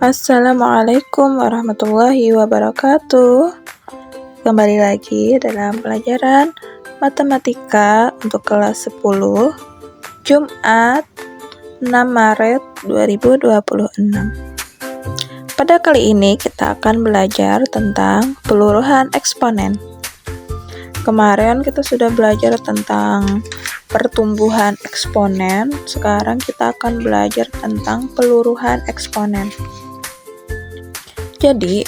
Assalamualaikum warahmatullahi wabarakatuh. Kembali lagi dalam pelajaran matematika untuk kelas 10, Jumat 6 Maret 2026. Pada kali ini kita akan belajar tentang peluruhan eksponen. Kemarin kita sudah belajar tentang pertumbuhan eksponen, sekarang kita akan belajar tentang peluruhan eksponen. Jadi,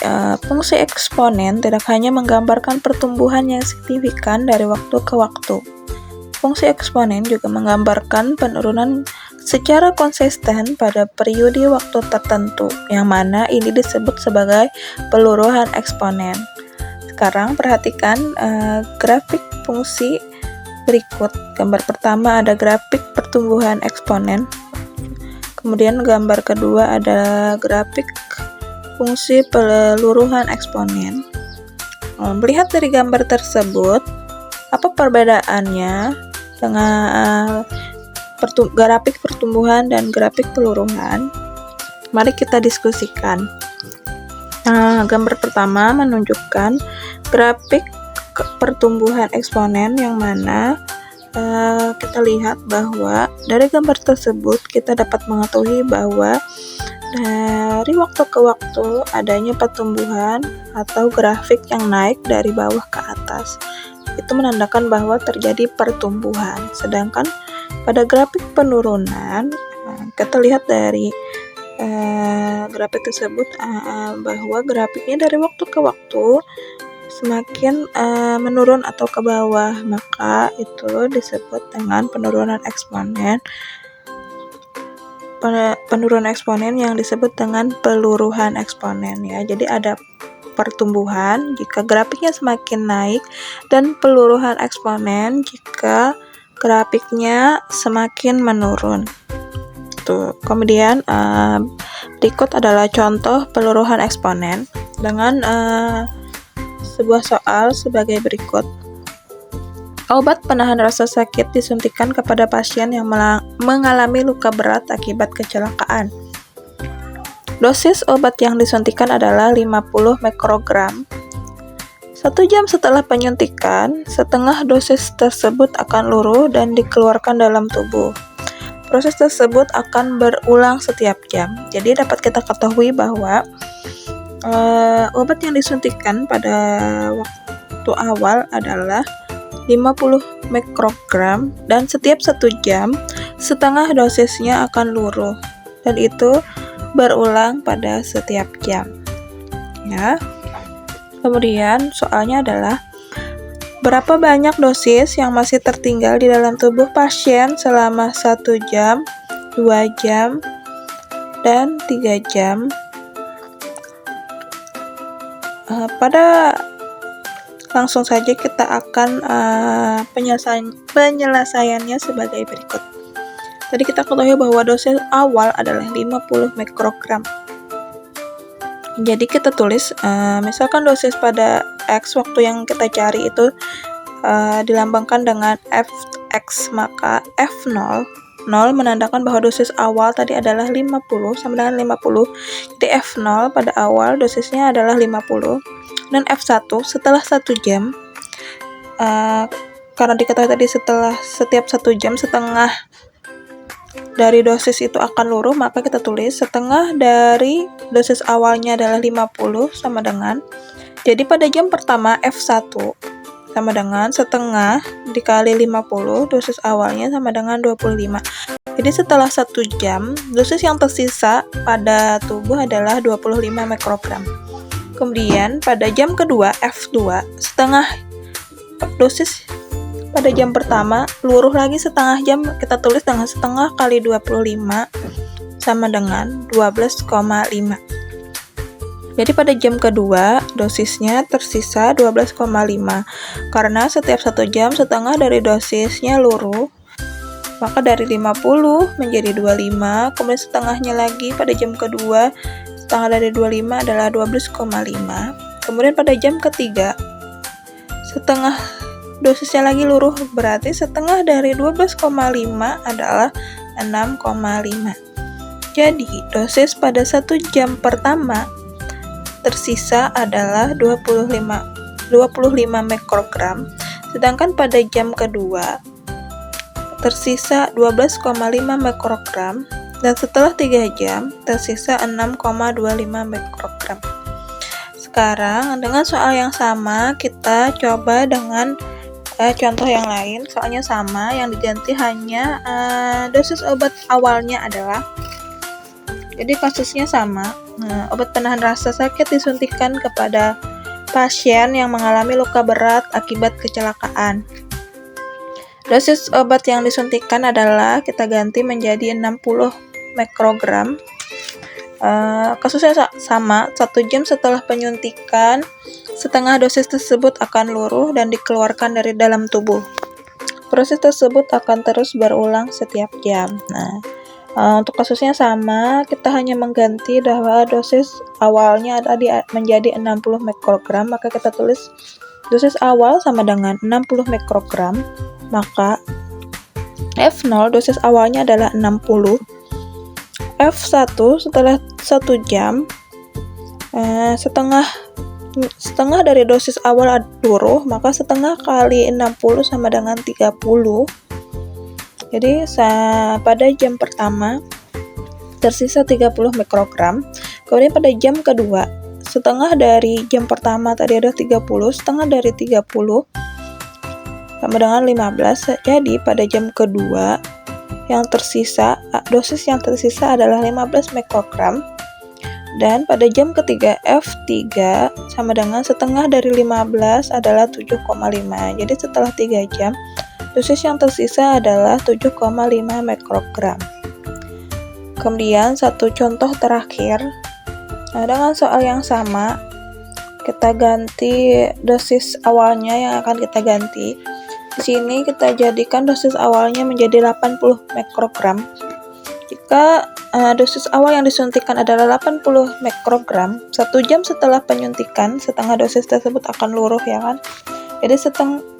fungsi eksponen tidak hanya menggambarkan pertumbuhan yang signifikan dari waktu ke waktu. Fungsi eksponen juga menggambarkan penurunan secara konsisten pada periode waktu tertentu, yang mana ini disebut sebagai peluruhan eksponen. Sekarang perhatikan grafik fungsi berikut. Gambar pertama ada grafik pertumbuhan eksponen. Kemudian gambar kedua ada grafik fungsi peluruhan eksponen. Melihat dari gambar tersebut, apa perbedaannya dengan grafik pertumbuhan dan grafik peluruhan? Mari kita diskusikan. Gambar pertama menunjukkan grafik pertumbuhan eksponen, yang mana kita lihat bahwa dari gambar tersebut kita dapat mengetahui bahwa dari waktu ke waktu adanya pertumbuhan atau grafik yang naik dari bawah ke atas. Itu menandakan bahwa terjadi pertumbuhan. Sedangkan pada grafik penurunan, kita lihat dari grafik tersebut bahwa grafiknya dari waktu ke waktu semakin menurun atau ke bawah, maka itu disebut dengan penurunan eksponen. Penurunan eksponen yang disebut dengan peluruhan eksponen, ya. Jadi ada pertumbuhan jika grafiknya semakin naik, dan peluruhan eksponen jika grafiknya semakin menurun. Kemudian berikut adalah contoh peluruhan eksponen dengan sebuah soal sebagai berikut. Obat penahan rasa sakit disuntikan kepada pasien yang mengalami luka berat akibat kecelakaan. Dosis obat yang disuntikan adalah 50 mikrogram. 1 jam setelah penyuntikan, setengah dosis tersebut akan luruh dan dikeluarkan dalam tubuh. Proses tersebut akan berulang setiap jam. Jadi dapat kita ketahui bahwa obat yang disuntikan pada waktu awal adalah 50 mikrogram, dan setiap 1 jam setengah dosisnya akan luruh, dan itu berulang pada setiap jam, ya. Kemudian soalnya adalah berapa banyak dosis yang masih tertinggal di dalam tubuh pasien selama 1 jam, 2 jam, dan 3 jam. Langsung saja kita akan penyelesaiannya sebagai berikut. Tadi kita ketahui bahwa dosis awal adalah 50 mikrogram. Jadi kita tulis, misalkan dosis pada X, waktu yang kita cari itu dilambangkan dengan Fx, maka F0 menandakan bahwa dosis awal tadi adalah 50 sama dengan 50. Jadi F0 pada awal dosisnya adalah 50, dan F1 setelah 1 jam, karena diketahui tadi setiap 1 jam setengah dari dosis itu akan luruh, maka kita tulis setengah dari dosis awalnya adalah 50 sama dengan, jadi pada jam pertama F1 sama dengan setengah dikali 50, dosis awalnya sama dengan 25. Jadi setelah 1 jam, dosis yang tersisa pada tubuh adalah 25 mikrogram. Kemudian pada jam kedua F2, setengah dosis pada jam pertama luruh lagi setengah jam, kita tulis dengan setengah kali 25 sama dengan 12,5. Jadi pada jam kedua dosisnya tersisa 12,5. Karena setiap 1 jam setengah dari dosisnya luruh, maka dari 50 menjadi 25, kemudian setengahnya lagi pada jam kedua, setengah dari 25 adalah 12,5. Kemudian pada jam ketiga setengah dosisnya lagi luruh, berarti setengah dari 12,5 adalah 6,5. Jadi, dosis pada 1 jam pertama tersisa adalah 25 mikrogram, sedangkan pada jam kedua tersisa 12,5 mikrogram, dan setelah 3 jam tersisa 6,25 mikrogram. Sekarang dengan soal yang sama kita coba dengan contoh yang lain. Soalnya sama, yang diganti hanya dosis obat awalnya adalah, jadi kasusnya sama. Obat penahan rasa sakit disuntikan kepada pasien yang mengalami luka berat akibat kecelakaan. Dosis obat yang disuntikan adalah kita ganti menjadi 60 mikrogram. Kasusnya sama, 1 jam setelah penyuntikan, setengah dosis tersebut akan luruh dan dikeluarkan dari dalam tubuh. Proses tersebut akan terus berulang setiap jam. Untuk kasusnya sama, kita hanya mengganti bahwa dosis awalnya menjadi 60 mikrogram, maka kita tulis dosis awal sama dengan 60 mikrogram, maka F0 dosis awalnya adalah 60, F1 setelah 1 jam, setengah dari dosis awal luruh, maka setengah kali 60 sama dengan 30. Jadi pada jam pertama tersisa 30 mikrogram. Kemudian pada jam kedua, setengah dari jam pertama tadi ada 30, setengah dari 30 sama dengan 15. Jadi pada jam kedua dosis yang tersisa adalah 15 mikrogram. Dan pada jam ketiga F3 sama dengan setengah dari 15 adalah 7,5. Jadi setelah 3 jam dosis yang tersisa adalah 7,5 mikrogram. Kemudian satu contoh terakhir, dengan soal yang sama, kita ganti dosis awalnya yang akan kita ganti. Di sini kita jadikan dosis awalnya menjadi 80 mikrogram. Jika dosis awal yang disuntikan adalah 80 mikrogram, 1 jam setelah penyuntikan, setengah dosis tersebut akan luruh, ya kan? Jadi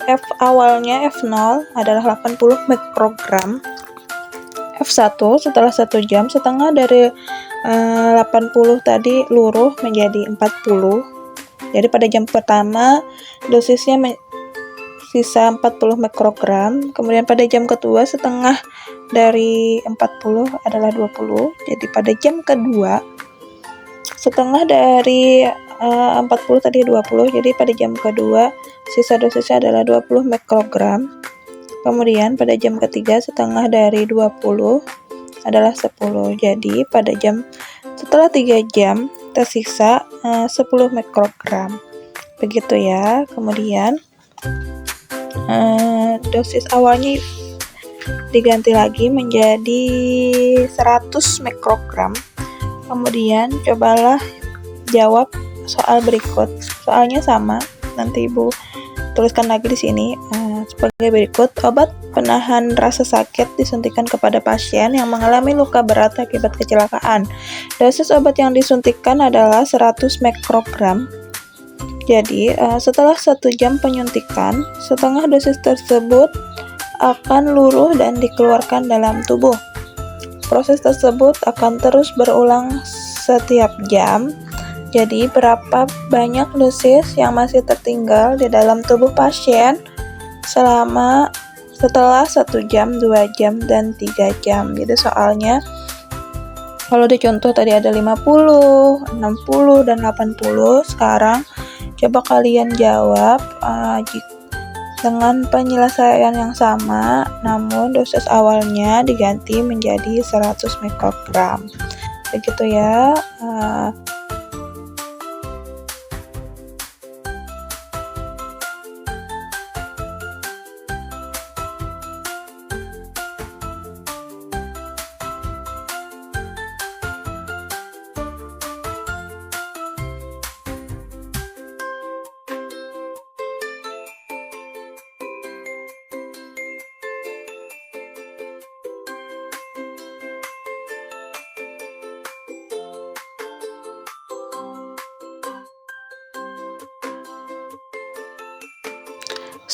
F awalnya F0 adalah 80 mikrogram. F1 setelah 1 jam, setengah dari 80 tadi luruh menjadi 40. Jadi pada jam pertama dosisnya sisa 40 mikrogram. Kemudian pada jam kedua setengah dari 40 adalah 20. Jadi pada jam kedua setengah dari 40 tadi 20. Jadi pada jam kedua sisa dosisnya adalah 20 mikrogram. Kemudian pada jam ketiga setengah dari 20 adalah 10. Jadi setelah 3 jam tersisa 10 mikrogram. Begitu ya. Kemudian dosis awalnya diganti lagi menjadi 100 mikrogram. Kemudian cobalah jawab soal berikut. Soalnya sama, nanti Ibu tuliskan lagi di sini sebagai berikut. Obat penahan rasa sakit disuntikan kepada pasien yang mengalami luka berat akibat kecelakaan. Dosis obat yang disuntikan adalah 100 mikrogram. Jadi setelah 1 jam penyuntikan, setengah dosis tersebut akan luruh dan dikeluarkan dalam tubuh. Proses tersebut akan terus berulang setiap jam. Jadi berapa banyak dosis yang masih tertinggal di dalam tubuh pasien setelah 1 jam, 2 jam, dan 3 jam. Jadi soalnya kalau di contoh tadi ada 50, 60, dan 80. Sekarang coba kalian jawab dengan penyelesaian yang sama, namun dosis awalnya diganti menjadi 100 mikrogram. Begitu ya.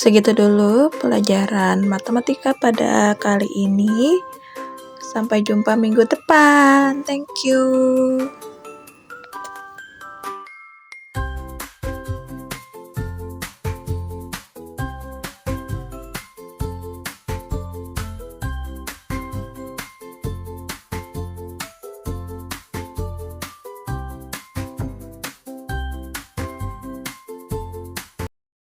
Segitu dulu pelajaran matematika pada kali ini. Sampai jumpa minggu depan. Thank you.